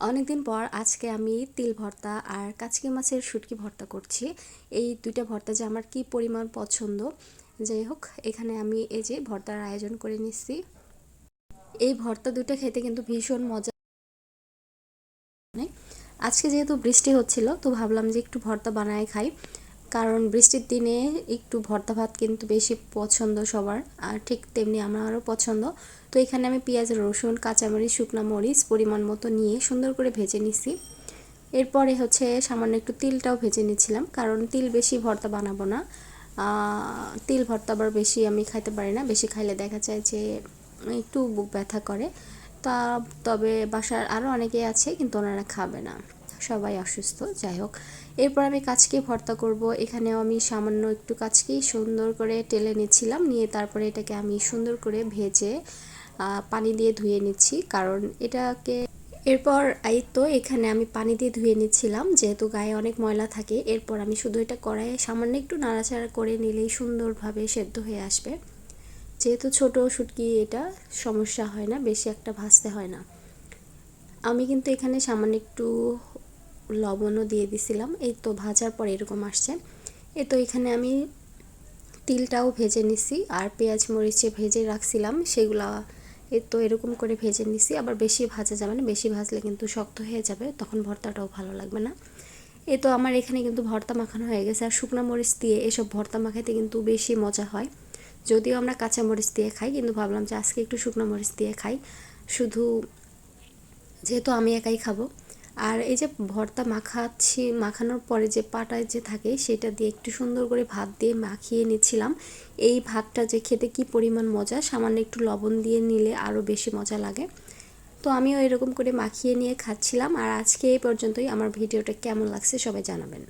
অনেকদিন পর আজকে আমি তিল ভর্তা আর কাচকি মাছের শুটকি ভর্তা করছি। এই দুইটা ভর্তা যে আমার কি পরিমাণ পছন্দ। যাই হোক, এখানে আমি এই যে ভর্তার আয়োজন করে নিচ্ছি। এই ভর্তা দুটো খেতে কিন্তু ভীষণ মজা। আজকে যেহেতু বৃষ্টি হচ্ছিল, তো ভাবলাম যে একটু ভর্তা বানায় খাই, কারণ বৃষ্টির দিনে একটু ভর্তা ভাত কিন্তু বেশি পছন্দ সবার, আর ঠিক তেমনি আমারও পছন্দ। তো এখানে আমি পেঁয়াজ, রসুন, কাঁচামরিচ, শুকনো মরিচ পরিমাণ মতো নিয়ে সুন্দর করে ভেজে নিছি। এরপরে হচ্ছে সামান্য একটু তিলটাও ভেজে নিচ্ছিলাম, কারণ তিল বেশি ভর্তা বানাবো না। তিল ভর্তা আবার বেশি আমি খাইতে পারি না, বেশি খাইলে দেখা যায় যে একটু বুক ব্যথা করে। তা তবে বাসার আরও অনেকেই আছে, কিন্তু ওনারা খাবে না, সবাই অসুস্থ। যাই হোক, এরপর আমি কাচকি ভর্তা করব। এখানেও আমি সামান্য একটু কাচকি সুন্দর করে টেলে নিচ্ছিলাম, নিয়ে তারপরে এটাকে আমি সুন্দর করে ভেজে পানি দিয়ে ধুয়ে নিচ্ছি, কারণ এটাকে এরপর এই তো এখানে আমি পানি দিয়ে ধুয়ে নিচ্ছিলাম, যেহেতু গায়ে অনেক ময়লা থাকে। এরপর আমি শুধু এটা কড়াইয়ে সামান্য একটু নাড়াচাড়া করে নিলেই সুন্দরভাবে সেদ্ধ হয়ে আসবে। যেহেতু ছোট শুটকি, এটা সমস্যা হয় না, বেশি একটা ভাজতে হয় না। আমি কিন্তু এখানে সামান্য একটু লবণও দিয়ে দিছিলাম। এই তো ভাজার পর এরকম আসছে। এই তো এখানে আমি তিলটাও ভেজে নিছি, আর পেঁয়াজ মরিচে ভেজে রাখছিলাম সেগুলা এই তো এরকম করে ভেজে নিছি। আবার বেশি ভাজা যাবে না, বেশি ভাজলে কিন্তু শক্ত হয়ে যাবে, তখন ভর্তাটাও ভালো লাগবে না। এই তো আমার এখানে কিন্তু ভর্তা মাখানো হয়ে গেছে। আর শুকনো মরিচ দিয়ে এসব ভর্তা মাখাইতে কিন্তু বেশি মজা হয়। যদিও আমরা কাঁচা মরিচ দিয়ে খাই, কিন্তু ভাবলাম যে আজকে একটু শুকনো মরিচ দিয়ে খাই, শুধু যেহেতু আমি একাই খাবো। আর এই যে ভর্তা মাখাচ্ছি, মাখানোর পরে যে পাটায় যে থাকে সেটা দিয়ে একটু সুন্দর করে ভাত দিয়ে মাখিয়ে নিচ্ছিলাম। এই ভাতটা যে খেতে কি পরিমাণ মজা, সামান্য একটু লবণ দিয়ে নিলে আরও বেশি মজা লাগে। তো আমিও এরকম করে মাখিয়ে নিয়ে খাচ্ছিলাম। আর আজকে এই পর্যন্তই। আমার ভিডিওটা কেমন লাগছে সবাই জানাবেন।